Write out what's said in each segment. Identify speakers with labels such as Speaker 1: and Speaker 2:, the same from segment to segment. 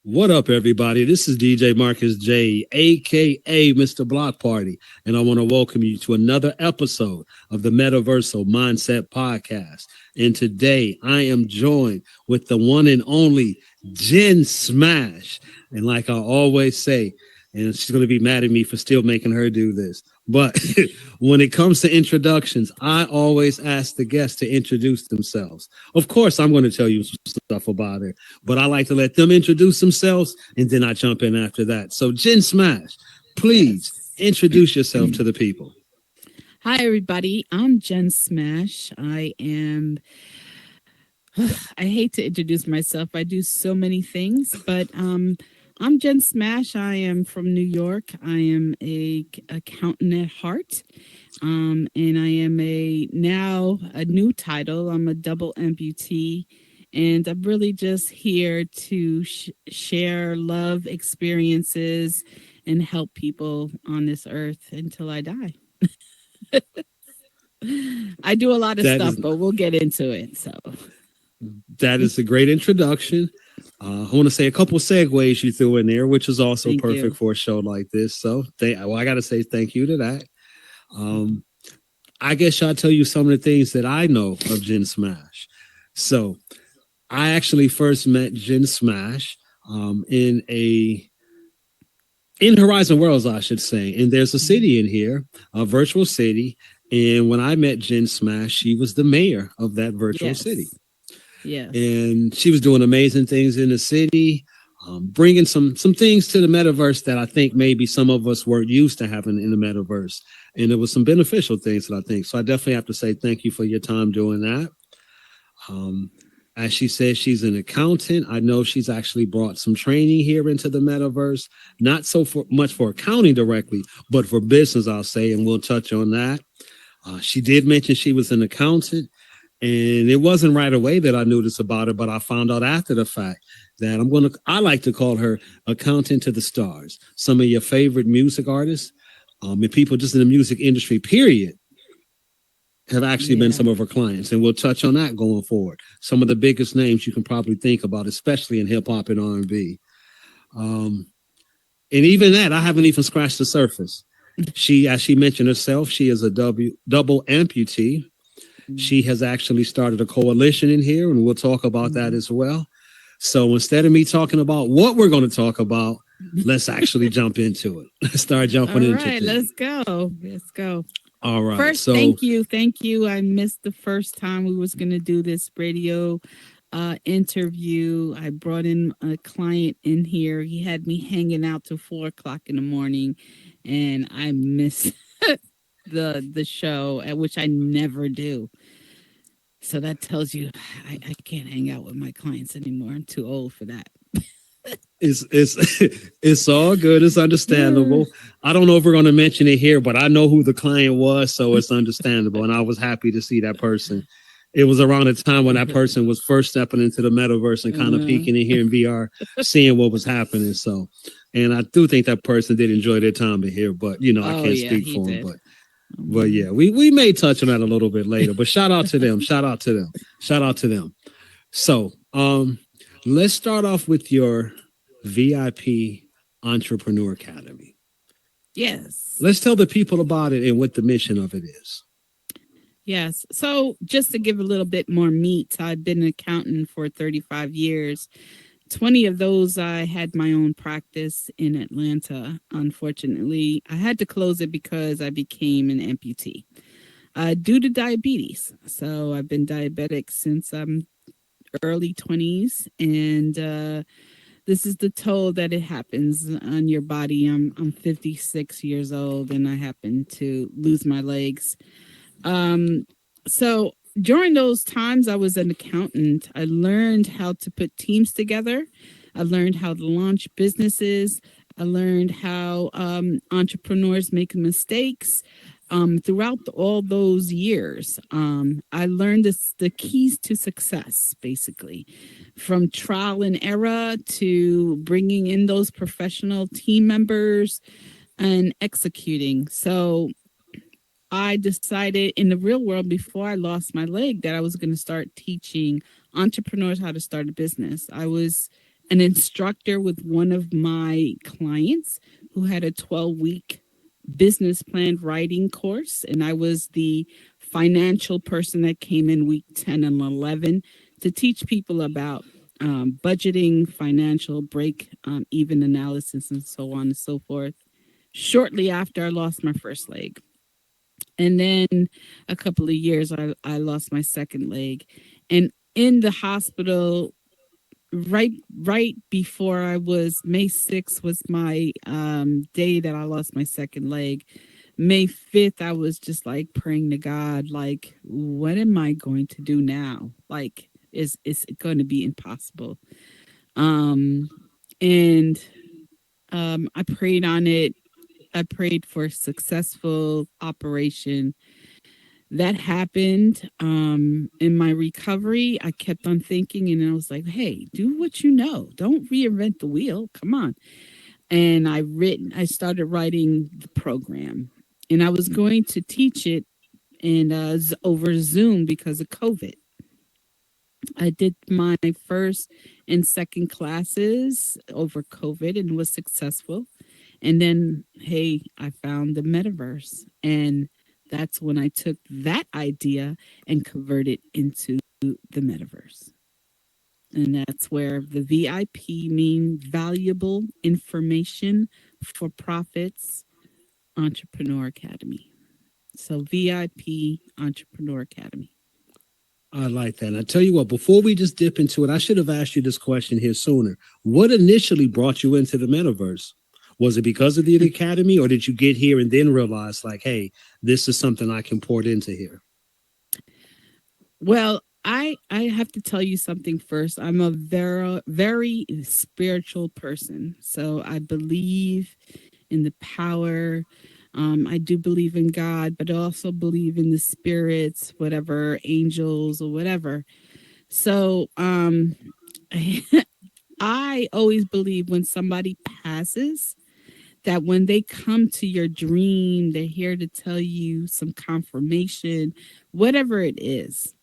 Speaker 1: What up, everybody? This is DJ Marcus J, aka Mr. Block Party, and I want to welcome you to another episode of the Metaversal Mindset Podcast. And today I am joined with the one and only Jen Smash. And like I always say, and she's going to be mad at me for still making her do this, but when it comes to introductions, I always ask the guests to introduce themselves. Of course, I'm going to tell you some stuff about it, but I like to let them introduce themselves, and then I jump in after that. So, Jen Smash, please introduce yourself to the people.
Speaker 2: Hi, everybody. I'm Jen Smash. I hate to introduce myself. I do so many things, but I'm Jen Smash. I am from New York. I am a accountant at heart, and I am now a new title. I'm a double amputee, and I'm really just here to share love experiences and help people on this earth until I die. I do a lot of stuff, but we'll get into it. So
Speaker 1: that is a great introduction. I want to say a couple segues you threw in there, which is also perfect for a show like this. So I got to say thank you to that. I guess I'll tell you some of the things that I know of Jen Smash. So I actually first met Jen Smash in Horizon Worlds, I should say. And there's a city in here, a virtual city. And when I met Jen Smash, she was the mayor of that virtual city.
Speaker 2: Yeah.
Speaker 1: And she was doing amazing things in the city, bringing some things to the metaverse that I think maybe some of us weren't used to having in the metaverse. And there was some beneficial things that I think. So I definitely have to say thank you for your time doing that. As she says, she's an accountant. I know she's actually brought some training here into the metaverse, not so much for accounting directly, but for business, I'll say, and we'll touch on that. She did mention she was an accountant. And it wasn't right away that I knew this about her, but I found out after the fact that I like to call her accountant to the stars. Some of your favorite music artists, and people just in the music industry, period, have actually been some of her clients. And we'll touch on that going forward. Some of the biggest names you can probably think about, especially in hip hop and R&B. And even that, I haven't even scratched the surface. She, as she mentioned herself, she is a double amputee. She has actually started a coalition in here, and we'll talk about that as well. So instead of me talking about what we're going to talk about, let's actually jump into it. Let's start jumping into it.
Speaker 2: All right, let's go. Let's go.
Speaker 1: All right.
Speaker 2: First, thank you. I missed the first time we was going to do this radio interview. I brought in a client in here. He had me hanging out till 4:00 in the morning, and I missed the show, at which I never do. So that tells you I can't hang out with my clients anymore. I'm too old for that.
Speaker 1: It's all good. It's understandable. I don't know if we're going to mention it here, but I know who the client was, so it's understandable. And I was happy to see that person. It was around the time when that person was first stepping into the metaverse and kind of peeking in here in VR, seeing what was happening. So, and I do think that person did enjoy their time in here, but I can't speak for him. But yeah, we may touch on that a little bit later. But shout out to them. Shout out to them. So let's start off with your VIP Entrepreneur Academy.
Speaker 2: Yes.
Speaker 1: Let's tell the people about it and what the mission of it is.
Speaker 2: Yes. So just to give a little bit more meat, I've been an accountant for 35 years. 20 of those, I had my own practice in Atlanta. Unfortunately, I had to close it because I became an amputee due to diabetes. So I've been diabetic since I'm early 20s. And this is the toll that it happens on your body. I'm 56 years old and I happen to lose my legs. So during those times I was an accountant, I learned how to put teams together. I learned how to launch businesses. I learned how entrepreneurs make mistakes. Throughout all those years, I learned the keys to success, basically, from trial and error to bringing in those professional team members and executing. So I decided in the real world before I lost my leg that I was going to start teaching entrepreneurs how to start a business. I was an instructor with one of my clients who had a 12-week business plan writing course. And I was the financial person that came in week 10 and 11 to teach people about budgeting, financial even analysis, and so on and so forth. Shortly after I lost my first leg. And then a couple of years, I lost my second leg. And in the hospital, right before May 6th was my day that I lost my second leg. May 5th, I was just like praying to God, like, what am I going to do now? Like, is it going to be impossible? And I prayed on it. I prayed for a successful operation. That happened in my recovery. I kept on thinking, and I was like, hey, do what you know. Don't reinvent the wheel. Come on. And I started writing the program, and I was going to teach it over Zoom because of COVID. I did my first and second classes over COVID and was successful. And then, hey, I found the metaverse. And that's when I took that idea and converted into the metaverse. And that's where the VIP mean valuable information for profits entrepreneur academy. So VIP entrepreneur academy.
Speaker 1: I like that. And I tell you what, before we just dip into it, I should have asked you this question here sooner. What initially brought you into the metaverse? Was it because of the academy, or did you get here and then realize, like, hey, this is something I can port into here?
Speaker 2: Well, I have to tell you something first. I'm a very, very spiritual person. So I believe in the power. I do believe in God, but I also believe in the spirits, whatever, angels or whatever. So I always believe when somebody passes, that when they come to your dream, they're here to tell you some confirmation, whatever it is.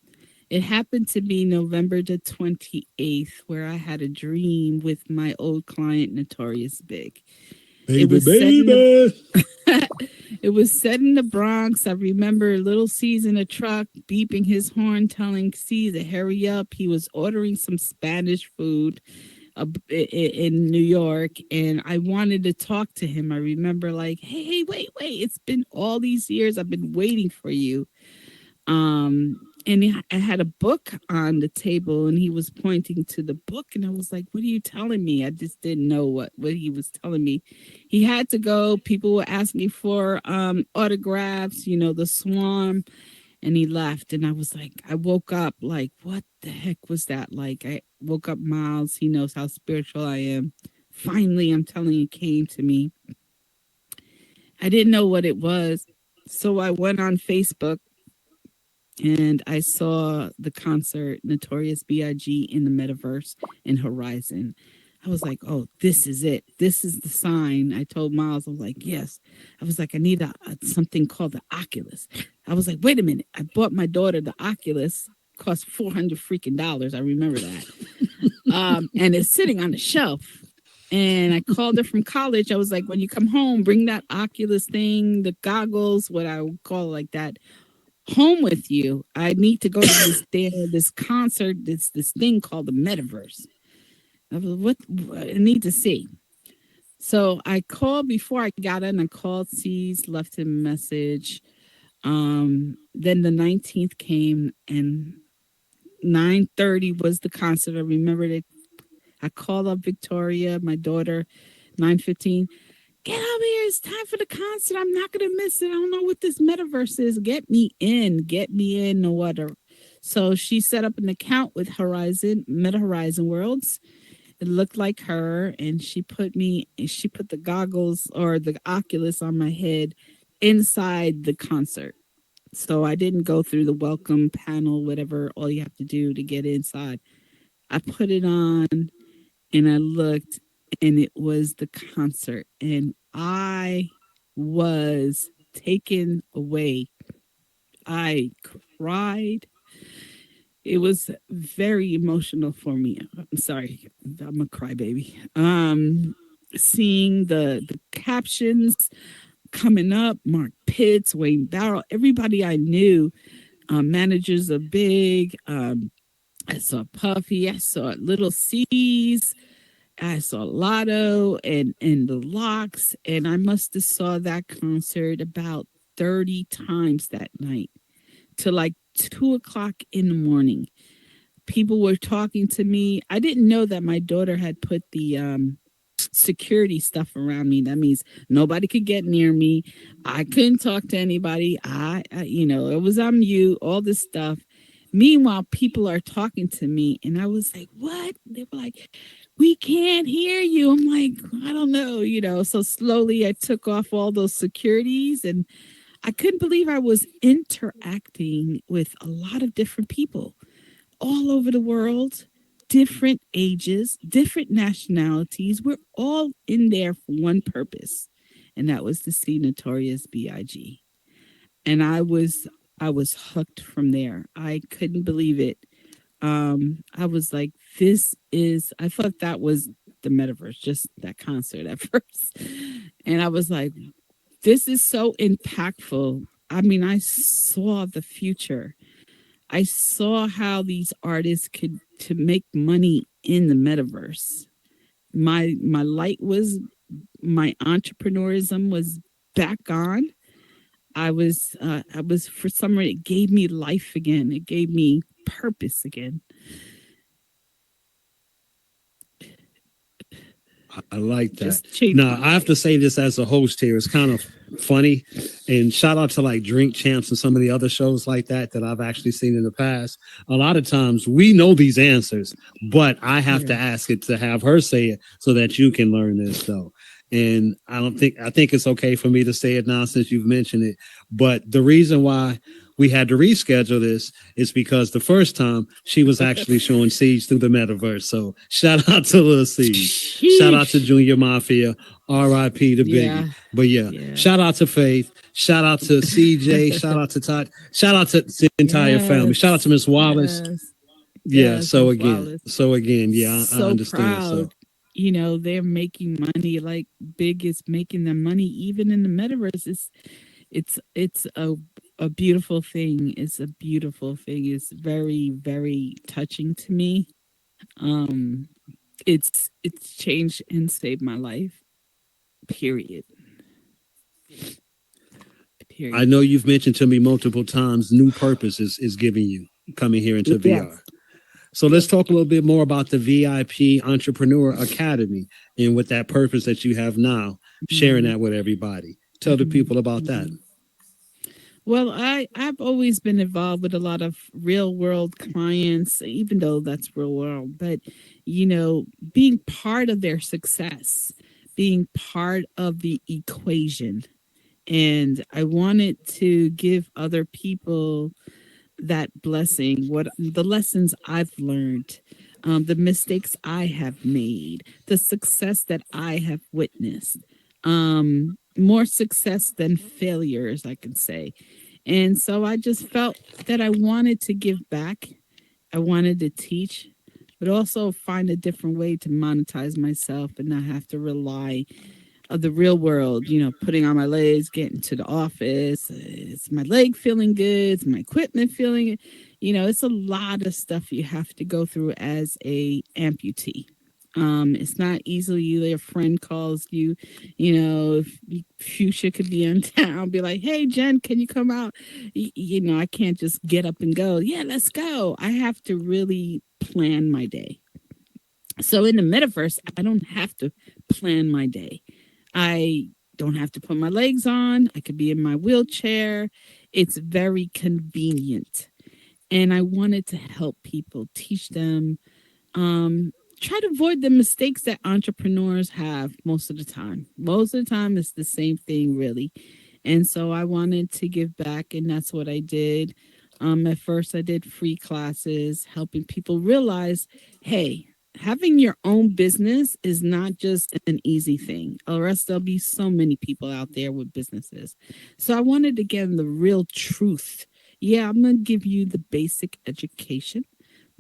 Speaker 2: It happened to be November the 28th, where I had a dream with my old client, Notorious Big.
Speaker 1: Baby, baby.
Speaker 2: It was set in the Bronx. I remember Little C's in a truck beeping his horn, telling C to hurry up. He was ordering some Spanish food in New York, and I wanted to talk to him. I remember like, hey, wait, it's been all these years. I've been waiting for you. And I had a book on the table, and he was pointing to the book, and I was like, what are you telling me? I just didn't know what he was telling me. He had to go. People were asking me for autographs, the swarm, and he left. And I was like, I woke up like, what the heck was that? Like, I woke up Miles. He knows how spiritual I am. Finally, I'm telling you, came to me. I didn't know what it was. So I went on Facebook, and I saw the concert Notorious B.I.G. in the Metaverse in Horizon. I was like, oh, this is it. This is the sign. I told Miles, I was like, yes. I was like, I need something called the Oculus. I was like, wait a minute. I bought my daughter the Oculus. Cost $400 freaking dollars. I remember that. And it's sitting on the shelf. And I called her from college. I was like, when you come home, bring that Oculus thing, the goggles, what I would call like that, home with you. I need to go to this concert, this thing called the Metaverse. I was, what I need to see. So I called before I got in. I called C's, left him a message. Then the 19th came, and 9:30 was the concert. I remember that. I called up Victoria, my daughter, 9:15. Get over here. It's time for the concert. I'm not going to miss it. I don't know what this metaverse is. Get me in or whatever. So she set up an account with Meta Horizon Worlds. It looked like her, and she put the goggles or the Oculus on my head inside the concert. So I didn't go through the welcome panel, whatever, all you have to do to get inside. I put it on, and I looked, and it was the concert, and I was taken away. I cried. It was very emotional for me. I'm sorry, I'm a crybaby. Seeing the captions coming up, Mark Pitts, Wayne Barrow, everybody I knew, managers of Big. I saw Puffy, I saw Little C's, I saw Lotto and the Locks, and I must have saw that concert about 30 times that night to like 2 o'clock in the morning. People were talking to me. I didn't know that my daughter had put the security stuff around me. That means nobody could get near me. I couldn't talk to anybody. It was on mute, all this stuff. Meanwhile, people are talking to me, and I was like, "What?" They were like, "We can't hear you." I'm like, "I don't know." So slowly, I took off all those securities, and I couldn't believe I was interacting with a lot of different people all over the world, different ages, different nationalities. We're all in there for one purpose, and that was to see Notorious B.I.G. And I was hooked from there. I couldn't believe it. I was like, I thought that was the metaverse, just that concert at first. And I was like, this is so impactful. I mean, I saw the future. I saw how these artists could to make money in the metaverse. My light was my entrepreneurism was back on. I was for some reason it gave me life again. It gave me purpose again.
Speaker 1: I like that.
Speaker 2: Just changed
Speaker 1: Now,
Speaker 2: my
Speaker 1: I have to
Speaker 2: life.
Speaker 1: say this as a host here. It's kind of funny. And shout out to like Drink Champs and some of the other shows like that I've actually seen in the past. A lot of times we know these answers, but I have to
Speaker 2: Yeah.
Speaker 1: ask it to have her say it so that you can learn this though. And I think it's okay for me to say it now since you've mentioned it. But the reason why we had to reschedule this is because the first time she was actually showing Siege through the metaverse. So shout out to Lil Siege. Shout out to
Speaker 2: Sheesh.
Speaker 1: Junior Mafia. R.I.P. to Biggie.
Speaker 2: Yeah.
Speaker 1: But yeah,
Speaker 2: Yeah.
Speaker 1: shout out to Faith. Shout out to CJ. Shout out to Todd. Shout out to the entire family. Shout out to
Speaker 2: Yes.
Speaker 1: Miss Wallace.
Speaker 2: Yes.
Speaker 1: Yeah.
Speaker 2: Yes.
Speaker 1: So
Speaker 2: Miss
Speaker 1: again,
Speaker 2: Wallace.
Speaker 1: I
Speaker 2: So
Speaker 1: understand. So
Speaker 2: proud. They're making money like Big is making them money even in the metaverse. It's a beautiful thing. It's a beautiful thing. It's very, very touching to me. Um it's changed and saved my life. Period.
Speaker 1: I
Speaker 2: Period.
Speaker 1: know you've mentioned to me multiple times new purpose is giving you coming here into VR.
Speaker 2: Yes.
Speaker 1: So let's
Speaker 2: Yes.
Speaker 1: talk a little bit more about the VIP Entrepreneur Academy and with that purpose that you have now, sharing
Speaker 2: Mhm.
Speaker 1: that with everybody. Tell the
Speaker 2: Mhm.
Speaker 1: people about that.
Speaker 2: Mhm. Well, I've always been involved with a lot of real world clients, even though that's real world, but being part of their success, being part of the equation. And I wanted to give other people that blessing, what the lessons I've learned, the mistakes I have made, the success that I have witnessed, more success than failures, I can say. And so I just felt that I wanted to give back. I wanted to teach, but also find a different way to monetize myself and not have to rely of the real world, putting on my legs, getting to the office. Is my leg feeling good? Is my equipment feeling it? It's a lot of stuff you have to go through as a amputee. It's not easily your friend calls you, if Fuchsia could be in town, be like, hey, Jen, can you come out? I can't just get up and go. Yeah, let's go. I have to really plan my day. So in the metaverse, I don't have to plan my day. I don't have to put my legs on. I could be in my wheelchair. It's very convenient. And I wanted to help people, teach them, try to avoid the mistakes that entrepreneurs have most of the time. Most of the time, it's the same thing, really. And so I wanted to give back, and that's what I did. At first, I did free classes, helping people realize, hey, having your own business is not just an easy thing, or else there'll be so many people out there with businesses. So I wanted to get them the real truth Yeah, I'm going to give you the basic education,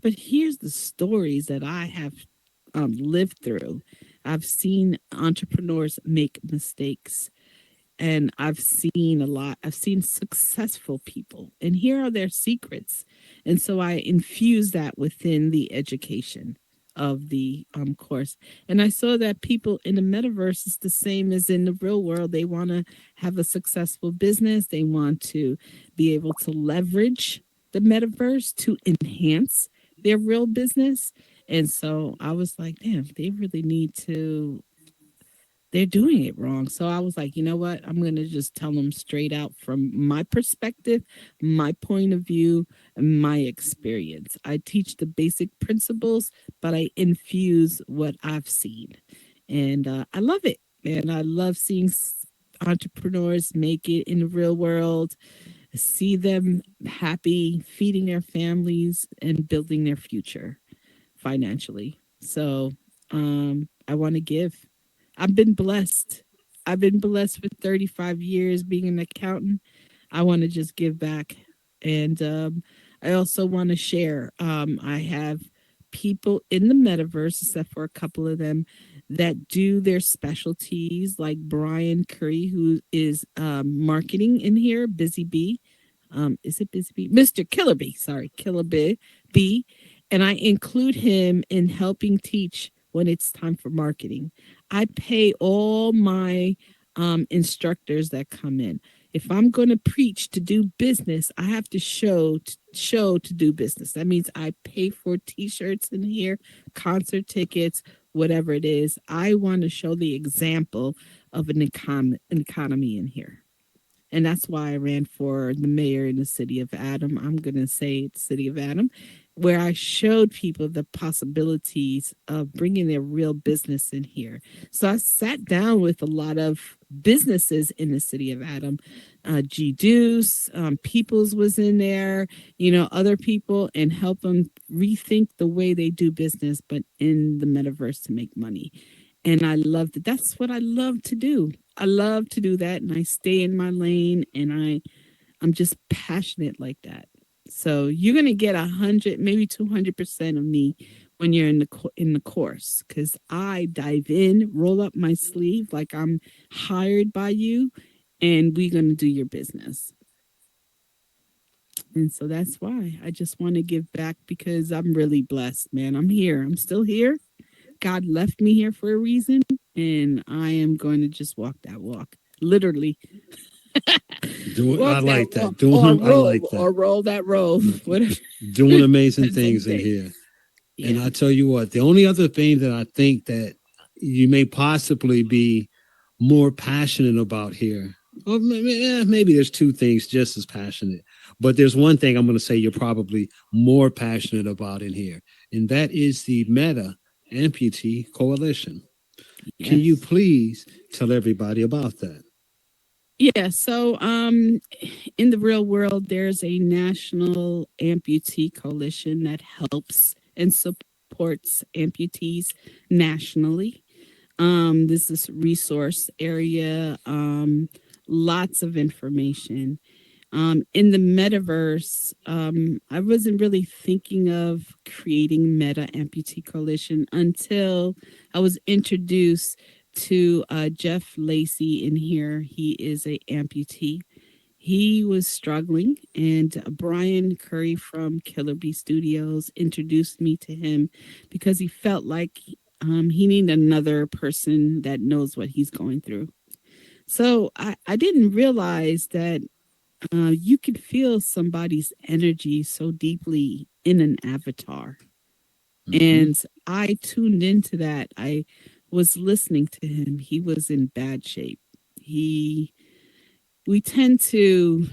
Speaker 2: but here's the stories that I have lived through. I've seen entrepreneurs make mistakes, and I've seen a lot. I've seen successful people, and here are their secrets. And so I infuse that within the education of the course. And I saw that people in the metaverse is the same as in the real world. They want to have a successful business. They want to be able to leverage the metaverse to enhance their real business. And so I was like, damn, they really need to, they're doing it wrong. So I was like, you know what? I'm going to just tell them straight out from my perspective, my point of view, and my experience. I teach the basic principles, but I infuse what I've seen. And I love it. And I love seeing entrepreneurs make it in the real world, see them happy, feeding their families, and building their future financially. So I want to give. I've been blessed. I've been blessed with 35 years being an accountant. I want to just give back. And I also want to share. I have people in the metaverse, except for a couple of them, that do their specialties, like Brian Curry, who is marketing in here, Busy Bee. Is it Busy Bee? Mr. Killer Bee, sorry, Killer Bee. And I include him in helping teach when it's time for marketing. I pay all my instructors that come in. If I'm going to preach to do business, I have to show to do business. That means I pay for T-shirts in here, concert tickets, whatever it is. I want to show the example of an economy in here. And that's why I ran for the mayor in the city of Adam. I'm going to say it's city of Adam, where I showed people the possibilities of bringing their real business in here. So I sat down with a lot of businesses in the city of Adam. G Deuce, Peoples was in there, other people, and help them rethink the way they do business, but in the metaverse to make money. And I loved it. That's what I love to do. I love to do that, and I stay in my lane, and I'm just passionate like that. So you're gonna get 100, maybe 200% of me when you're in the course, because I dive in, roll up my sleeve like I'm hired by you, and we're gonna do your business. And so that's why I just want to give back, because I'm really blessed, man. I'm here. I'm still here. God left me here for a reason, and I am going to just walk that walk, literally.
Speaker 1: I
Speaker 2: Walk that
Speaker 1: like that.
Speaker 2: walk, or
Speaker 1: I like
Speaker 2: roll,
Speaker 1: that.
Speaker 2: or roll that roll, whatever.
Speaker 1: Doing amazing
Speaker 2: Same
Speaker 1: things in
Speaker 2: thing.
Speaker 1: here. And
Speaker 2: Yeah.
Speaker 1: I tell you what, the only other thing that I think that you may possibly be more passionate about here, or maybe there's two things just as passionate, but there's one thing I'm going to say you're probably more passionate about in here, and that is the Meta Amputee Coalition. Can you
Speaker 2: Yes.
Speaker 1: please tell everybody about that?
Speaker 2: Yeah. So, in the real world, there's a national amputee coalition that helps and supports amputees nationally. This is resource area, lots of information. In the metaverse, I wasn't really thinking of creating Meta Amputee Coalition until I was introduced to Jeff Lacey in here. He is a amputee. He was struggling, and Brian Curry from Killer Bee Studios introduced me to him because he felt like he needed another person that knows what he's going through. So I didn't realize that you could feel somebody's energy so deeply in an avatar.
Speaker 1: Mm-hmm.
Speaker 2: And I tuned into that. I was listening to him. He was in bad shape. We tend to,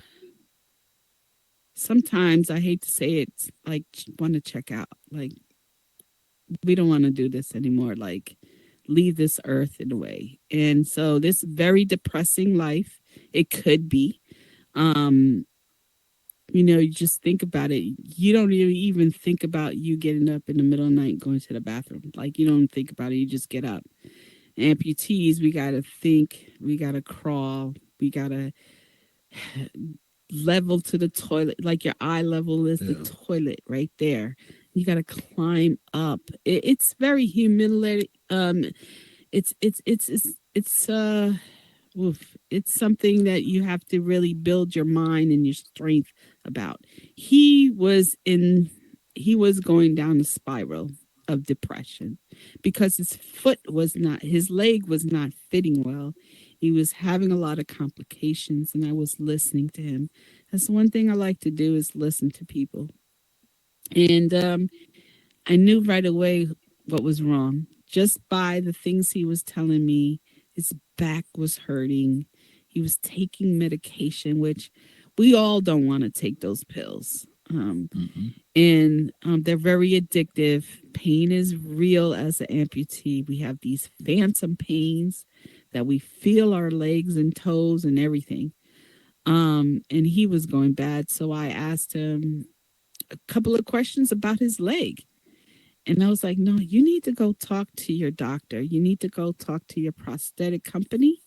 Speaker 2: sometimes, I hate to say it, like, want to check out. Like, we don't want to do this anymore. Like, leave this earth in a way. And so, this very depressing life, it could be. Um, you just think about it. You don't even think about you getting up in the middle of the night going to the bathroom. Like, you don't think about it. You just get up. Amputees, we got to think. We got to crawl. We got to level to the toilet, like your eye level is the toilet right there. You got to climb up. It's very humiliating. It's oof, it's something that you have to really build your mind and your strength about. He was in, he was going down a spiral of depression because his leg was not fitting well. He was having a lot of complications, and I was listening to him. That's one thing I like to do, is listen to people. And I knew right away what was wrong just by the things he was telling me. His back was hurting. He was taking medication, which we all don't want to take those pills. And they're very addictive. Pain is real as an amputee. We have these phantom pains that we feel our legs and toes and everything. And he was going bad. So I asked him a couple of questions about his leg. And I was like, no, you need to go talk to your doctor. You need to go talk to your prosthetic company.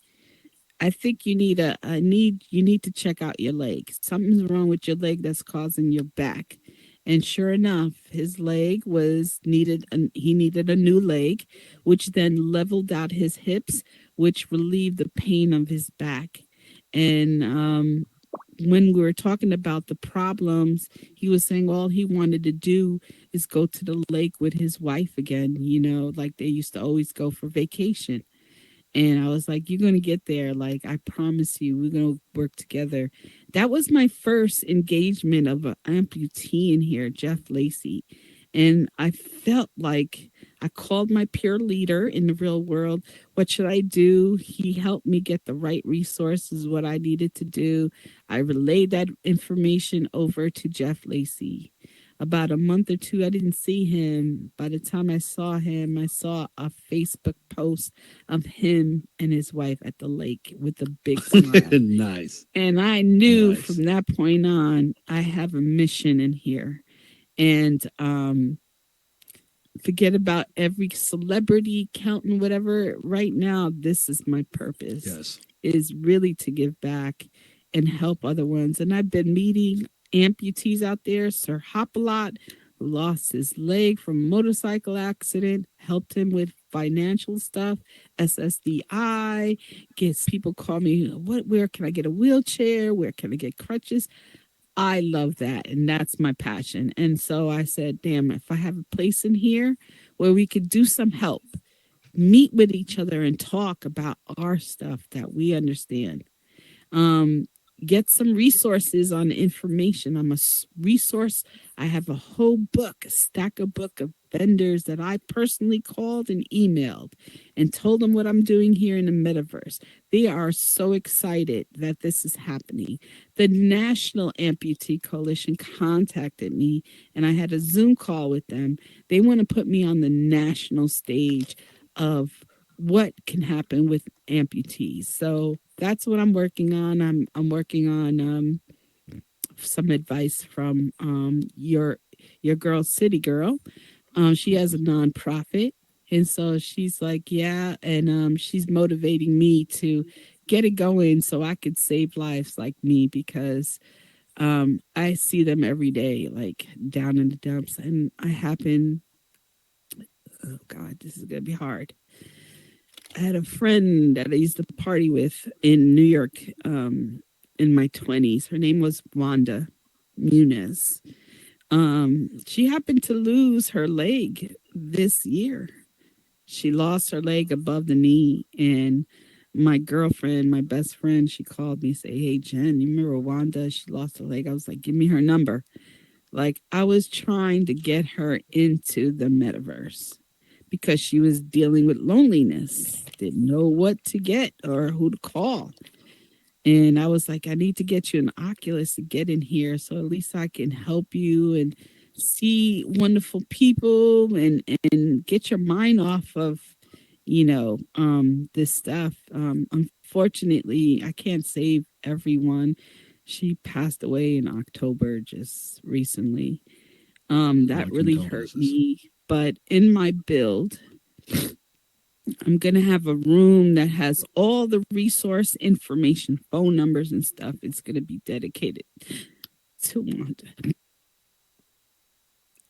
Speaker 2: I think you need you need to check out your leg. Something's wrong with your leg that's causing your back. And sure enough, his leg he needed a new leg, which then leveled out his hips, which relieved the pain of his back. And when we were talking about the problems, he was saying all he wanted to do is go to the lake with his wife again, like they used to always go for vacation. And I was like, you're going to get there. Like, I promise you, we're going to work together. That was my first engagement of an amputee in here, Jeff Lacey. And I felt like I called my peer leader in the real world. What should I do? He helped me get the right resources, what I needed to do. I relayed that information over to Jeff Lacey. About a month or two, I didn't see him. By the time I saw him, I saw a Facebook post of him and his wife at the lake with a big smile.
Speaker 1: Nice.
Speaker 2: And I knew from that point on, I have a mission in here. And forget about every celebrity, accountant, whatever. Right now, this is my purpose.
Speaker 1: Yes.
Speaker 2: Is really to give back and help other ones. And I've been meeting amputees out there. Sir Hopalot, who lost his leg from a motorcycle accident, helped him with financial stuff. SSDI gets people call me, where can I get a wheelchair? Where can I get crutches? I love that. And that's my passion. And so I said, damn, if I have a place in here where we could do some help, meet with each other and talk about our stuff that we understand. Get some resources on information. I'm a resource. I have a whole book, a stack of book of vendors that I personally called and emailed and told them what I'm doing here in the metaverse. They are so excited that this is happening. The National Amputee Coalition contacted me and I had a Zoom call with them. They want to put me on the national stage of what can happen with amputees. So that's what I'm working on. I'm working on some advice from your girl, City Girl. She has a nonprofit, and so she's like, yeah, and she's motivating me to get it going so I could save lives like me, because I see them every day, like down in the dumps, and oh God, this is gonna be hard. I had a friend that I used to party with in New York in my 20s. Her name was Wanda Muniz. She happened to lose her leg this year. She lost her leg above the knee. And my girlfriend, my best friend, she called me and said, hey, Jen, you remember Wanda? She lost her leg. I was like, give me her number. Like, I was trying to get her into the metaverse, because she was dealing with loneliness, didn't know what to get or who to call. And I was like, I need to get you an Oculus to get in here so at least I can help you and see wonderful people and get your mind off of, this stuff. Unfortunately, I can't save everyone. She passed away in October just recently. That really hurt me. But in my build, I'm going to have a room that has all the resource information, phone numbers and stuff. It's going to be dedicated to Wanda.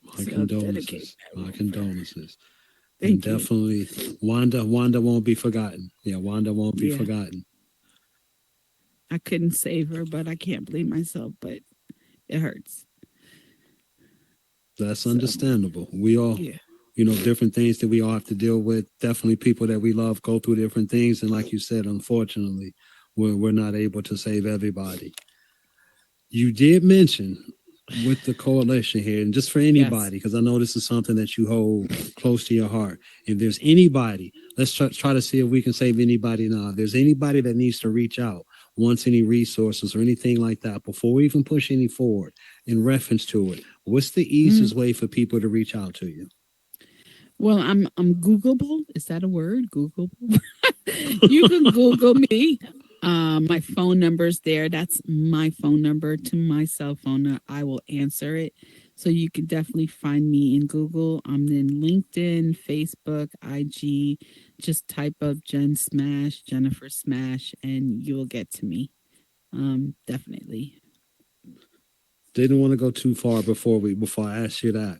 Speaker 1: My
Speaker 2: So I'll dedicate
Speaker 1: condolences.
Speaker 2: that
Speaker 1: My
Speaker 2: room for her.
Speaker 1: condolences. And
Speaker 2: Thank you.
Speaker 1: definitely Wanda won't be forgotten. Yeah, Wanda won't be
Speaker 2: Yeah.
Speaker 1: forgotten.
Speaker 2: I couldn't save her, but I can't blame myself, but it hurts.
Speaker 1: That's
Speaker 2: So,
Speaker 1: understandable. We all,
Speaker 2: yeah.
Speaker 1: different things that we all have to deal with. Definitely people that we love go through different things. And like you said, unfortunately, we're not able to save everybody. You did mention with the coalition here, and just for
Speaker 2: Yes.
Speaker 1: anybody, because I know this is something that you hold close to your heart. If there's anybody, let's try to see if we can save anybody now. If there's anybody that needs to reach out, wants any resources or anything like that, before we even push any forward in reference to it, what's the
Speaker 2: Mhm.
Speaker 1: easiest way for people to reach out to you?
Speaker 2: Well, I'm Googleable. Is that a word? Googleable. You can Google me. My phone number's there. That's my phone number to my cell phone. I will answer it. So you can definitely find me in Google. I'm in LinkedIn, Facebook, IG. Just type up Jen Smash, Jennifer Smash, and you will get to me. Definitely.
Speaker 1: Didn't want to go too far before I ask you that.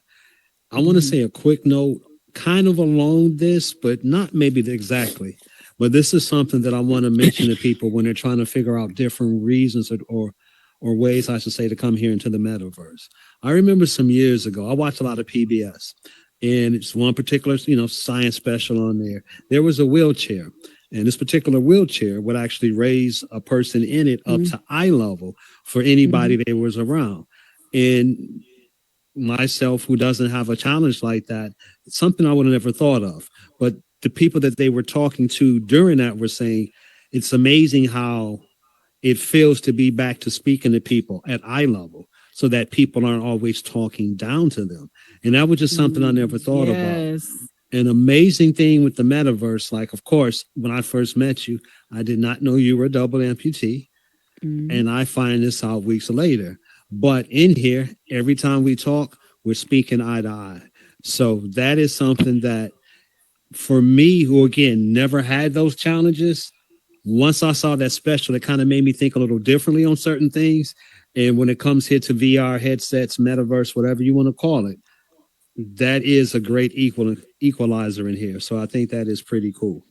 Speaker 1: I want to
Speaker 2: Hmm.
Speaker 1: say a quick note, kind of along this, but not maybe exactly. But this is something that I want to mention to people when they're trying to figure out different reasons or ways, I should say, to come here into the metaverse. I remember some years ago, I watched a lot of PBS, and it's one particular, science special on there. There was a wheelchair, and this particular wheelchair would actually raise a person in it up to eye level for
Speaker 2: Hmm.
Speaker 1: anybody that was around. And myself, who doesn't have a challenge like that, it's something I would have never thought of. But the people that they were talking to during that were saying it's amazing how it feels to be back to speaking to people at eye level so that people aren't always talking down to them. And that was just something I never thought about.
Speaker 2: Yes.
Speaker 1: An amazing thing with the metaverse, like, of course, when I first met you, I did not know you were a double amputee.
Speaker 2: Hmm.
Speaker 1: And I find this out weeks later. But in here, every time we talk, we're speaking eye to eye. So that is something that, for me, who again never had those challenges, once I saw that special, it kind of made me think a little differently on certain things. And when it comes here to VR headsets, metaverse, whatever you want to call it, that is a great equalizer in here. So I think that is pretty cool.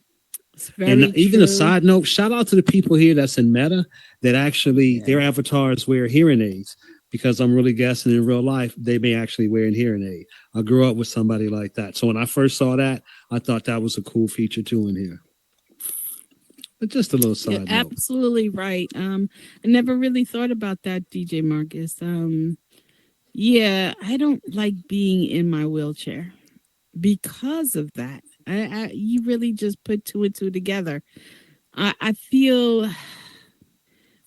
Speaker 2: It's
Speaker 1: And
Speaker 2: very
Speaker 1: even a
Speaker 2: true.
Speaker 1: side note, shout out to the people here that's in Meta that actually
Speaker 2: Yeah.
Speaker 1: their avatars wear hearing aids, because I'm really guessing in real life they may actually wear a hearing aid. I grew up with somebody like that. So when I first saw that, I thought that was a cool feature too in here. But just a little
Speaker 2: You're
Speaker 1: side note.
Speaker 2: absolutely right. I never really thought about that, DJ Marcus. Yeah, I don't like being in my wheelchair because of that. You really just put two and two together. I feel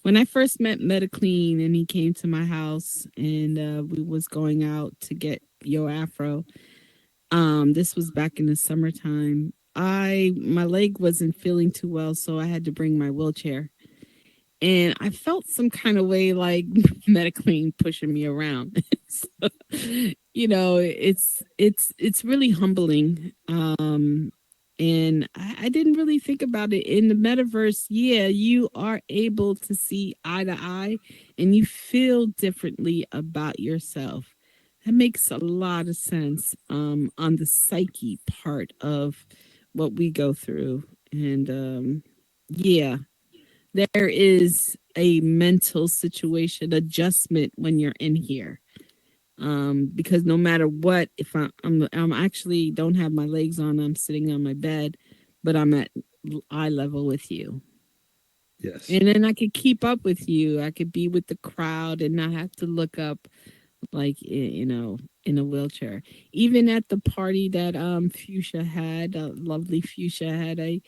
Speaker 2: when I first met MetaClean and he came to my house and we was going out to get Yo Afro. This was back in the summertime. My leg wasn't feeling too well, so I had to bring my wheelchair. And I felt some kind of way like medically pushing me around. So, it's really humbling. And I didn't really think about it in the metaverse. Yeah, you are able to see eye to eye, and you feel differently about yourself. That makes a lot of sense. On the psyche part of what we go through, and yeah, there is a mental situation adjustment when you're in here. Because no matter what, if I'm actually don't have my legs on, I'm sitting on my bed, but I'm at eye level with you.
Speaker 1: Yes.
Speaker 2: And then I could keep up with you. I could be with the crowd and not have to look up like in a wheelchair. Even at the party that Fuchsia had, lovely Fuchsia had a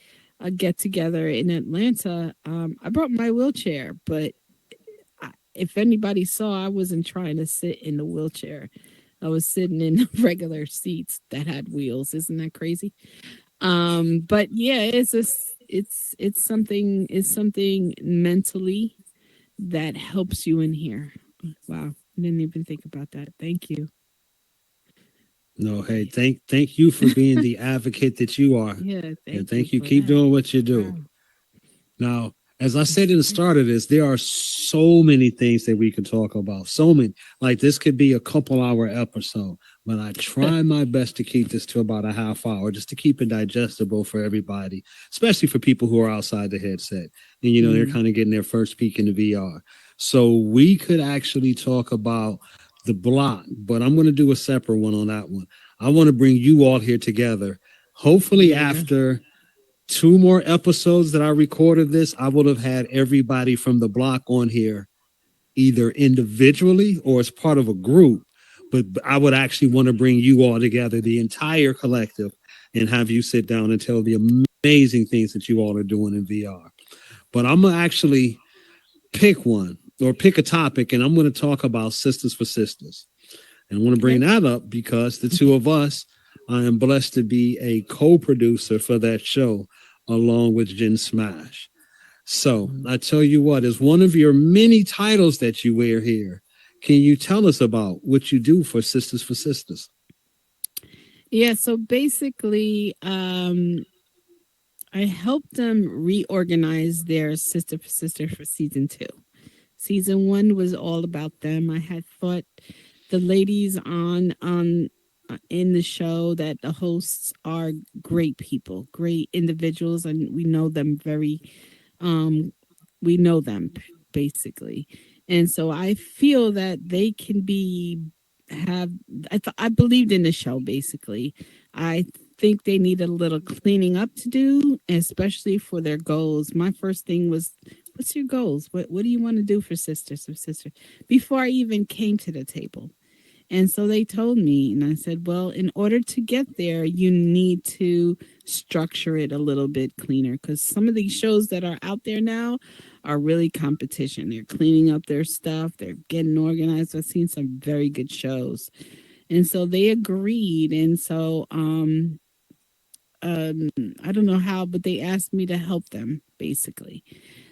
Speaker 2: get together in Atlanta. I brought my wheelchair, but if anybody saw, I wasn't trying to sit in the wheelchair. I was sitting in regular seats that had wheels. Isn't that crazy? But yeah, it's something mentally that helps you in here. Wow, I didn't even think about that. Thank you.
Speaker 1: No, hey, thank you for being the advocate that you are.
Speaker 2: Yeah,
Speaker 1: And
Speaker 2: thank you
Speaker 1: thank you.
Speaker 2: for
Speaker 1: Keep
Speaker 2: that.
Speaker 1: doing what you do.
Speaker 2: Wow.
Speaker 1: Now, as I said in the start of this, there are so many things that we can talk about. So many. Like this could be a couple hour episode, but I try my best to keep this to about a half hour just to keep it digestible for everybody, especially for people who are outside the headset. And, they're
Speaker 2: Mm.
Speaker 1: kind of getting their first peek into VR. So we could actually talk about the block, but I'm going to do a separate one on that one. I want to bring you all here together. Hopefully,
Speaker 2: Yeah.
Speaker 1: after two more episodes that I recorded this, I would have had everybody from the block on here, either individually or as part of a group. But I would actually want to bring you all together, the entire collective, and have you sit down and tell the amazing things that you all are doing in VR. But I'm going to actually pick one or pick a topic, and I'm going to talk about Sisters for Sisters. And I want to bring
Speaker 2: Okay.
Speaker 1: that up because the two of us, I am blessed to be a co-producer for that show along with Jen Smash. So
Speaker 2: Mhm.
Speaker 1: I tell you what, as one of your many titles that you wear here, can you tell us about what you do for Sisters for Sisters?
Speaker 2: Yeah, so basically, I helped them reorganize their Sister for Sister for season two. Season one was all about them. I had thought the ladies on in the show that the hosts are great people, great individuals, and we know them very um we know them basically. And so I feel that they can be have I believed in the show basically. I think they need a little cleaning up to do, especially for their goals. My first thing was, what's your goals? What do you want to do for Sisters of Sisters? Before I even came to the table. And so they told me, and I said, well, in order to get there, you need to structure it a little bit cleaner because some of these shows that are out there now are really competition. They're cleaning up their stuff, they're getting organized. I've seen some very good shows. And so they agreed. And so, um, I don't know how, but they asked me to help them basically.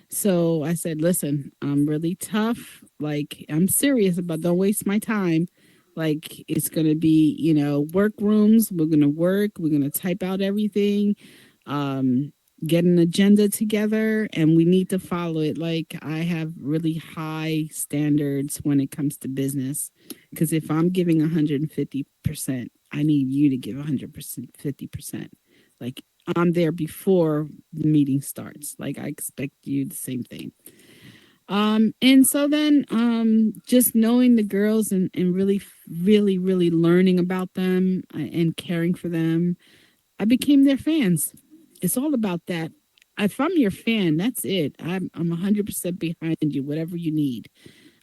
Speaker 2: So I said, listen, I'm really tough. Like, I'm serious about don't waste my time. Like, it's going to be, work rooms. We're going to work. We're going to type out everything, um, get an agenda together, and we need to follow it. Like, I have really high standards when it comes to business. Because if I'm giving 150%, I need you to give 100%, 50%. Like, I'm there before the meeting starts. Like I expect you the same thing. And so then just knowing the girls and really, really, really learning about them and caring for them, I became their fans. It's all about that. If I'm your fan, that's it. I'm 100% behind you, whatever you need.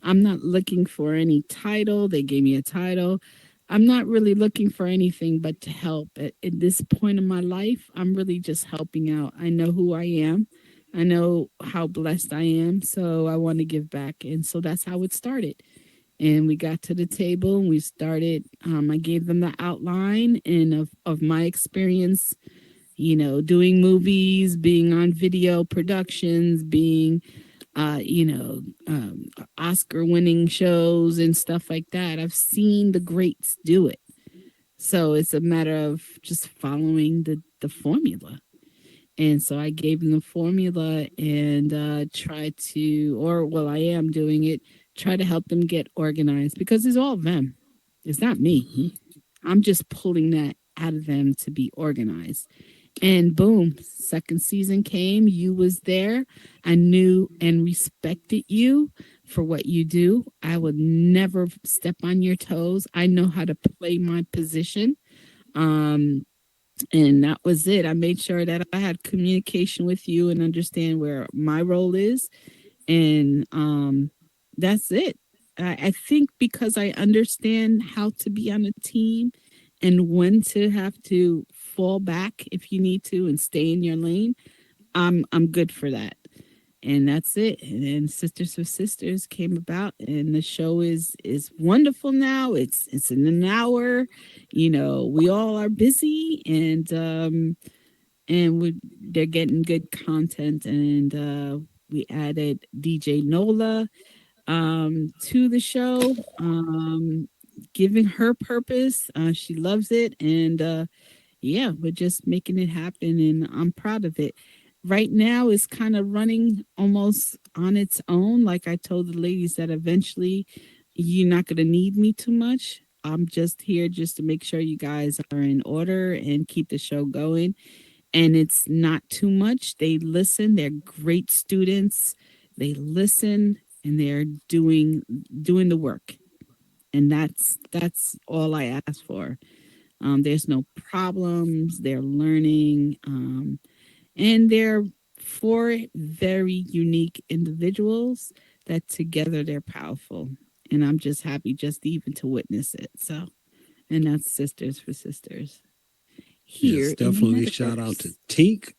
Speaker 2: I'm not looking for any title. They gave me a title. I'm not really looking for anything but to help. At this point in my life, I'm really just helping out. I know who I am. I know how blessed I am. So I want to give back. And so that's how it started. And we got to the table and we started. I gave them the outline and of my experience, doing movies, being on video productions, being you know, Oscar winning shows and stuff like that. I've seen the greats do it. So it's a matter of just following the formula. And so I gave them the formula and try to, or well, I am doing it, try to help them get organized because it's all them. It's not me.
Speaker 1: Mhm.
Speaker 2: I'm just pulling that out of them to be organized. And boom, second season came. You was there. I knew and respected you for what you do. I would never step on your toes. I know how to play my position. Um, and that was it. I made sure that I had communication with you and understand where my role is. And that's it. I think because I understand how to be on a team and when to have to fall back if you need to and stay in your lane, I'm good for that. And that's it. And then Sisters of Sisters came about and the show is wonderful now. It's in an hour. We all are busy and they're getting good content and we added DJ Nola to the show. giving her purpose. She loves it. And yeah, we're just making it happen. And I'm proud of it. Right now, it's kind of running almost on its own. Like I told the ladies that eventually you're not going to need me too much. I'm just here just to make sure you guys are in order and keep the show going. And it's not too much. They listen. They're great students. They listen and they're doing the work. And that's all I ask for. There's no problems. They're learning. And they're four very unique individuals that together they're powerful. And I'm just happy just even to witness it. So, and that's Sisters for Sisters. Here,
Speaker 1: yes, definitely shout out to Tink,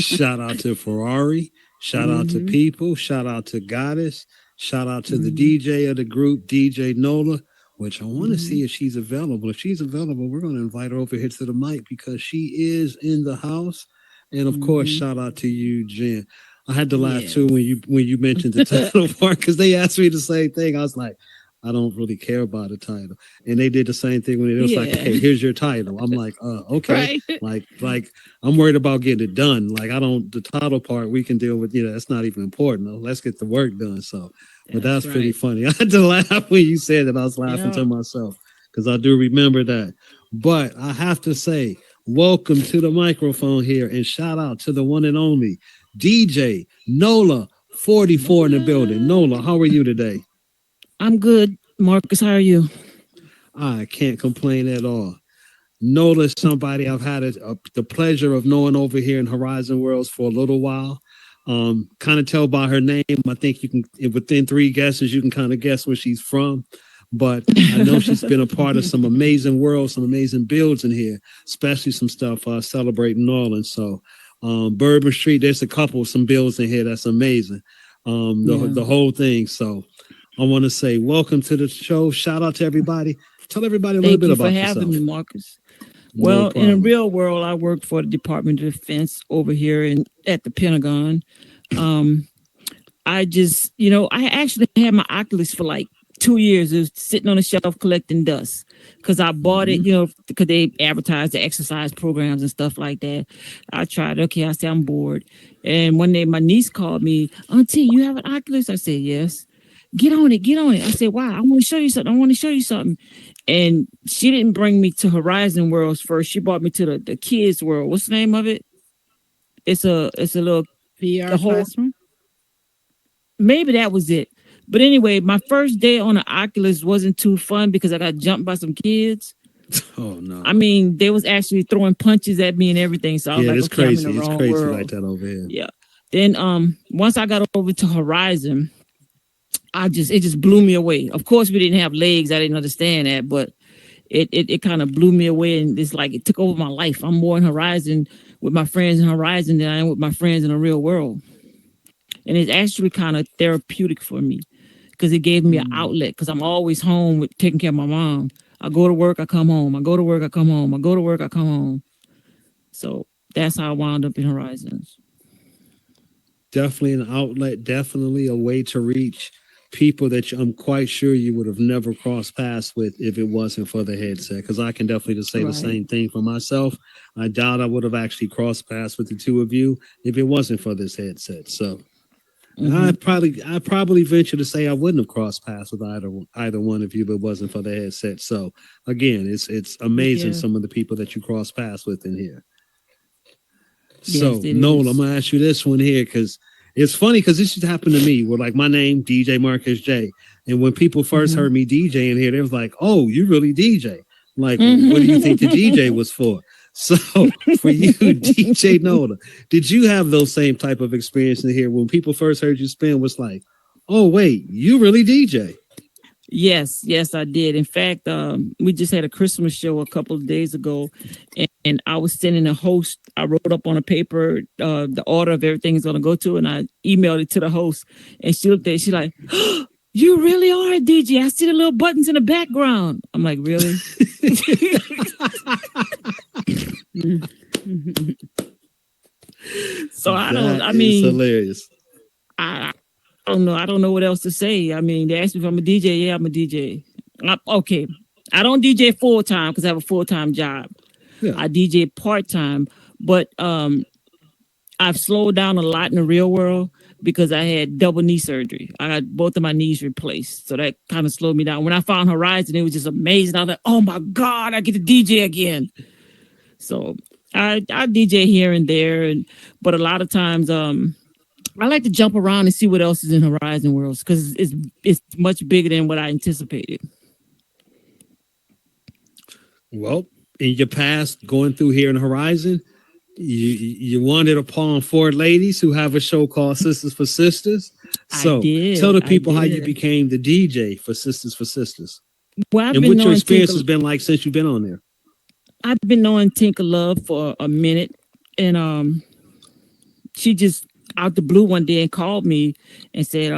Speaker 1: shout out to Ferrari, shout out to People, shout out to Goddess, shout out to the DJ of the group, DJ Nola, which I want to see if she's available. If she's available, we're going to invite her over here to the mic because she is in the house. And of course, shout out to you, Jen. I had to laugh too when you mentioned the title part because they asked me the same thing. I was like, I don't really care about a title. And they did the same thing when it was like, okay, here's your title. I'm like, okay. Right. Like I'm worried about getting it done. Like the title part we can deal with, that's not even important. Let's get the work done. So, but that's pretty funny. I had to laugh when you said that. I was laughing to myself because I do remember that. But I have to say, welcome to the microphone here and shout out to the one and only DJ Nola44 in the building. Nola, how are you today?
Speaker 3: I'm good, Marcus. How are you?
Speaker 1: I can't complain at all. Nola is somebody I've had the pleasure of knowing over here in Horizon Worlds for a little while. Kind of tell by her name. I think you can, within 3 guesses, you can kind of guess where she's from. But I know she's been a part of some amazing worlds, some amazing builds in here, especially some stuff celebrating New Orleans. So Bourbon Street, there's some builds in here that's amazing. The whole thing. So I want to say welcome to the show. Shout out to everybody. Tell everybody a little bit about yourself.
Speaker 3: Thank you for having me, Marcus. Well, in the real world, I work for the Department of Defense over here at the Pentagon. I just, I actually had my Oculus for like 2 years. It was sitting on the shelf collecting dust because I bought it, because they advertise the exercise programs and stuff like that. I tried. Okay, I said I'm bored. And one day my niece called me, Auntie, you have an Oculus? I said, yes. Get on it. I said, wow, I want to show you something. And she didn't bring me to Horizon Worlds first. She brought me to the kids world. What's the name of it? It's a little
Speaker 2: VR classroom.
Speaker 3: Maybe that was it. But anyway, my first day on the Oculus wasn't too fun because I got jumped by some kids.
Speaker 1: Oh no!
Speaker 3: I mean, they was actually throwing punches at me and everything. So I was like,
Speaker 1: it's
Speaker 3: okay,
Speaker 1: crazy.
Speaker 3: I'm in the wrong
Speaker 1: crazy
Speaker 3: world.
Speaker 1: like that over here.
Speaker 3: Yeah. Then once I got over to Horizon, it just blew me away. Of course, we didn't have legs. I didn't understand that, but it kind of blew me away, and it's like it took over my life. I'm more in Horizon with my friends in Horizon than I am with my friends in the real world, and it's actually kind of therapeutic for me because it gave me an outlet. Because I'm always home with taking care of my mom. I go to work, I come home. I go to work, I come home. I go to work, I come home. So that's how I wound up in Horizons.
Speaker 1: Definitely an outlet. Definitely a way to reach people that I'm quite sure you would have never crossed paths with if it wasn't for the headset. Because I can definitely just say the same thing for myself. I doubt I would have actually crossed paths with the two of you if it wasn't for this headset. So I probably venture to say I wouldn't have crossed paths with either one of you if it wasn't for the headset. So again, it's amazing some of the people that you cross paths with in here.
Speaker 3: Yes,
Speaker 1: so Noel, I'm gonna ask you this one here because it's funny because this just happened to me with like my name, DJ Marcus J. And when people first heard me DJ in here, they was like, oh, you really DJ. Like, what do you think the DJ was for? So for you, DJ Nola, did you have those same type of experience in here when people first heard you spin was like, oh, wait, you really DJ?
Speaker 3: Yes, I did. In fact, we just had a Christmas show a couple of days ago, and I was sending a host. I wrote up on a paper the order of everything is going to go to, and I emailed it to the host. And she looked at it, she's like, oh, you really are a DJ. I see the little buttons in the background. I'm like, really? So
Speaker 1: it's hilarious.
Speaker 3: I don't know what else to say. I mean, they asked me if I'm a DJ. Yeah, I'm a DJ. Okay, I don't DJ full time because I have a full time job.
Speaker 1: Yeah.
Speaker 3: I DJ part time, but I've slowed down a lot in the real world because I had double knee surgery. I got both of my knees replaced, so that kind of slowed me down. When I found Horizon, it was just amazing. I was like, "Oh my God, I get to DJ again!" So I DJ here and there, but a lot of times I like to jump around and see what else is in Horizon Worlds because it's much bigger than what I anticipated.
Speaker 1: Well, in your past, going through here in Horizon, you wanted upon 4 ladies who have a show called Sisters for Sisters. So tell the people how you became the DJ for Sisters for Sisters.
Speaker 3: Well,
Speaker 1: and what your experience has been like since you've been on there.
Speaker 3: I've been knowing Tinker Love for a minute, and she just out the blue one day and called me and said,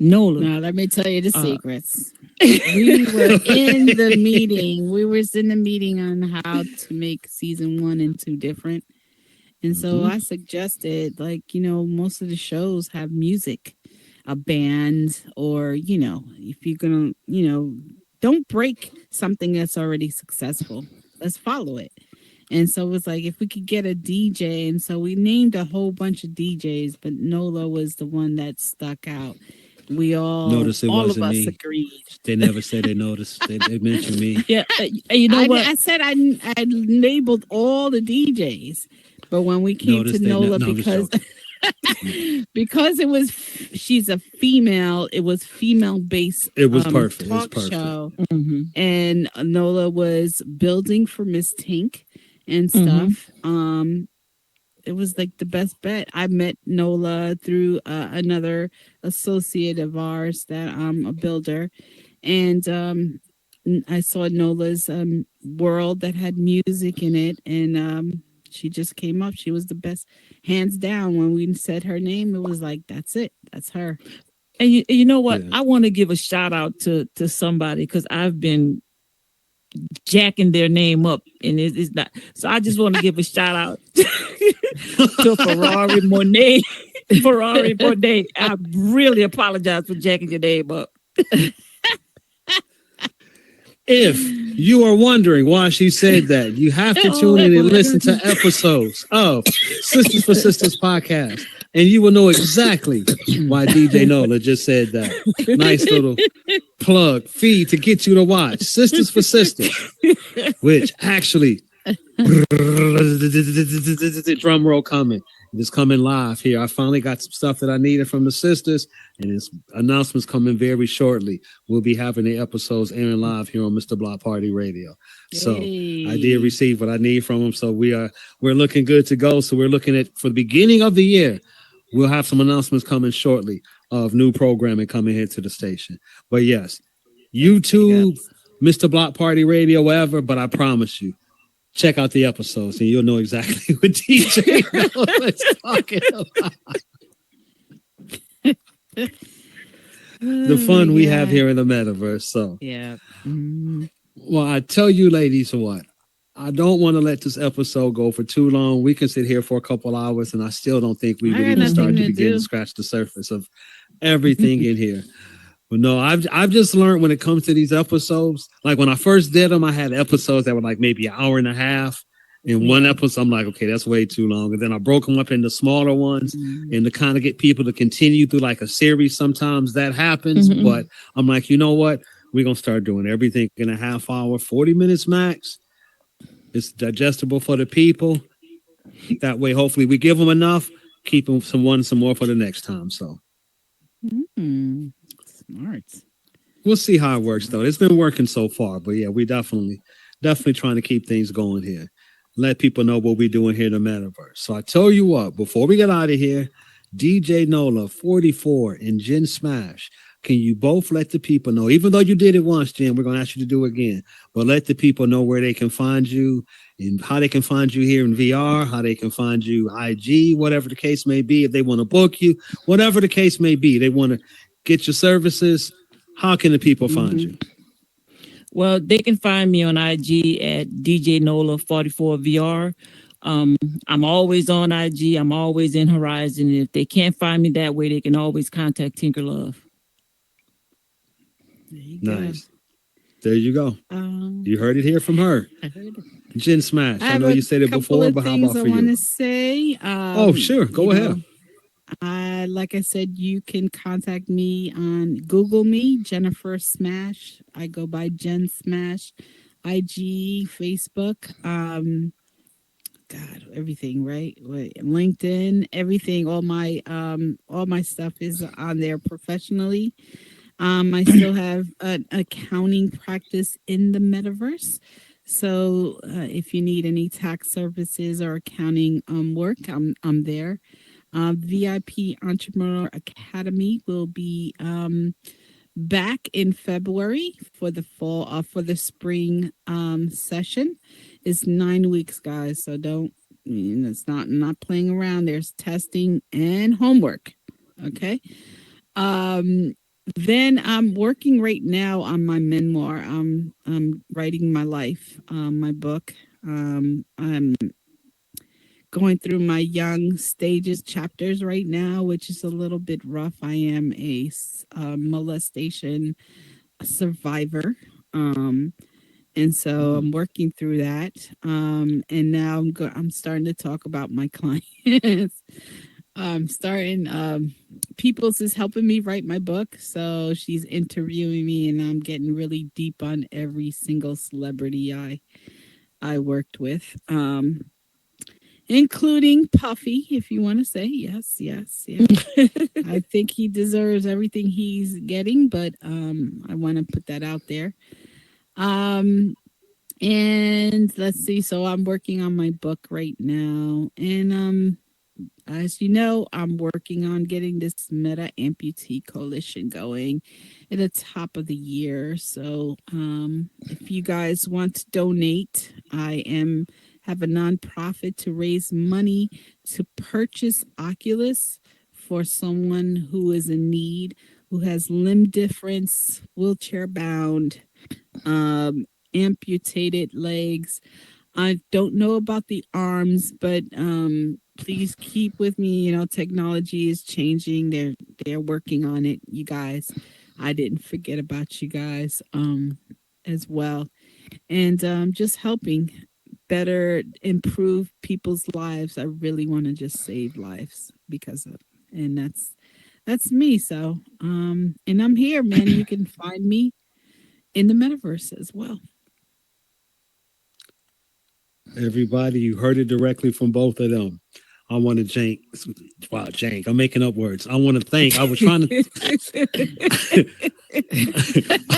Speaker 3: Nola.
Speaker 2: Now, let me tell you the secrets. We were in the meeting. We were in the meeting on how to make season 1 and 2 different. And so I suggested, most of the shows have music, a band, or, if you're going to, don't break something that's already successful. Let's follow it. And so it was like, if we could get a DJ. And so we named a whole bunch of DJs, but Nola was the one that stuck out. We all
Speaker 1: noticed it
Speaker 2: all
Speaker 1: wasn't
Speaker 2: of us
Speaker 1: me.
Speaker 2: Agreed.
Speaker 1: They never said they noticed. They mentioned me.
Speaker 3: Yeah. You know what?
Speaker 2: I said I labeled all the DJs. But when we came to Nola, because she's a female, it was female based.
Speaker 1: It was perfect.
Speaker 2: Talk
Speaker 1: it was perfect.
Speaker 2: Show, and Nola was building for Miss Tink and stuff. It was like the best bet. I met Nola through another associate of ours that I'm a builder, and I saw Nola's world that had music in it, and she just came up. She was the best, hands down. When we said her name, it was like, that's it. That's her.
Speaker 3: And you know what? Yeah. I want to give a shout out to somebody because I've been jacking their name up, and it's not. So I just want to give a shout out to Ferrari Monet. Ferrari Monet. I really apologize for jacking your name up.
Speaker 1: If you are wondering why she said that, you have to tune in and listen to episodes of Sisters for Sisters podcast, and you will know exactly why DJ Nola just said that. Nice little plug feed to get you to watch Sisters for Sisters, which actually drum roll coming. It's coming live here. I finally got some stuff that I needed from the sisters, and it's announcements coming very shortly. We'll be having the episodes airing live here on Mr. Block Party Radio. So I did receive what I need from them. So we're looking good to go. So we're looking at, for the beginning of the year, we'll have some announcements coming shortly of new programming coming here to the station. But yes, YouTube, Mr. Block Party Radio, wherever. But I promise you, check out the episodes and you'll know exactly what DJ is talking about. The fun we have here in the metaverse. So
Speaker 2: yeah.
Speaker 1: Well, I tell you, ladies, what, I don't want to let this episode go for too long. We can sit here for a couple hours, and I still don't think we really start to begin to scratch the surface of everything in here. But no, I've just learned when it comes to these episodes, like when I first did them, I had episodes that were like maybe an hour and a half. In one episode, I'm like, okay, that's way too long. And then I broke them up into smaller ones and to kind of get people to continue through like a series. Sometimes that happens, but I'm like, you know what? We're going to start doing everything in a half hour, 40 minutes max. It's digestible for the people. That way, hopefully we give them enough, keep them some more for the next time. So.
Speaker 2: Smart.
Speaker 1: We'll see how it works, though. It's been working so far, but yeah, we definitely trying to keep things going here. Let people know what we're doing here in the Metaverse. So I tell you what, before we get out of here, DJ Nola44 and Jen Smash, can you both let the people know, even though you did it once, Jen, we're going to ask you to do it again, but let the people know where they can find you and how they can find you here in VR, how they can find you IG, whatever the case may be, if they want to book you, whatever the case may be, they want to get your services. How can the people find you?
Speaker 3: Well, they can find me on IG at DJNola44 VR. I'm always on IG. I'm always in Horizon. If they can't find me that way, they can always contact Tinker Love.
Speaker 1: Nice. There you go. You heard it here from her.
Speaker 2: I heard it.
Speaker 1: Jen Smash. I know
Speaker 2: have
Speaker 1: you said it
Speaker 2: couple
Speaker 1: before,
Speaker 2: of
Speaker 1: but how
Speaker 2: things
Speaker 1: about
Speaker 2: I
Speaker 1: for
Speaker 2: want
Speaker 1: you?
Speaker 2: to say.
Speaker 1: Oh, sure. Go ahead.
Speaker 2: Like I said, you can contact me on Google me, Jennifer Smash. I go by Jen Smash, IG, Facebook, God, everything, right? LinkedIn, everything. All my stuff is on there professionally. I still have an accounting practice in the metaverse. So if you need any tax services or accounting work, I'm there. VIP Entrepreneur Academy will be back in February for the fall for the spring session. It's 9 weeks, guys. So don't it's not playing around. There's testing and homework. Okay. Then I'm working right now on my memoir. I'm writing my life, my book. I'm going through my young stages chapters right now, which is a little bit rough. I am a molestation survivor. And so I'm working through that. And now I'm starting to talk about my clients. I'm starting, Peoples is helping me write my book. So she's interviewing me and I'm getting really deep on every single celebrity I worked with. Including Puffy, if you want to say yes. I think he deserves everything he's getting, but I want to put that out there. And let's see. So I'm working on my book right now, and as you know, I'm working on getting this Meta Amputee Coalition going at the top of the year. So if you guys want to donate, I have a nonprofit to raise money to purchase Oculus for someone who is in need, who has limb difference, wheelchair bound, amputated legs. I don't know about the arms, but please keep with me. You know, technology is changing. They're working on it, you guys. I didn't forget about you guys as well. And just helping better improve people's lives. I really want to just save lives because of, and that's me. So and I'm here, man. You can find me in the metaverse as well.
Speaker 1: Everybody, you heard it directly from both of them. I want to jank. I'm making up words. I want to thank. I was trying to.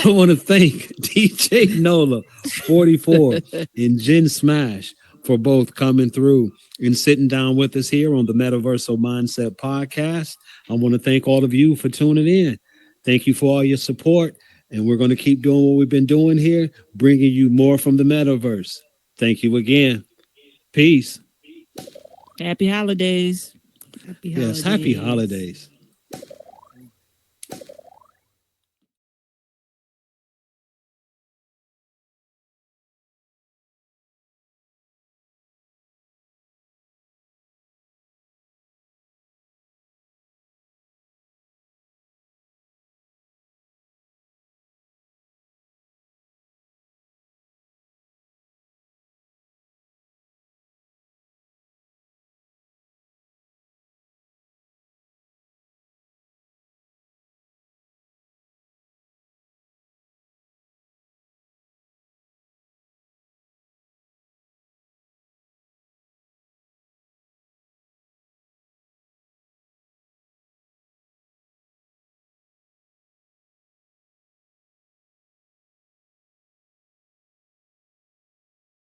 Speaker 1: I want to thank DJ Nola44 and Jen Smash for both coming through and sitting down with us here on the Metaversal Mindset Podcast. I want to thank all of you for tuning in. Thank you for all your support. And we're going to keep doing what we've been doing here, bringing you more from the Metaverse. Thank you again. Peace.
Speaker 3: Happy holidays.
Speaker 2: Happy holidays.
Speaker 1: Yes, happy holidays.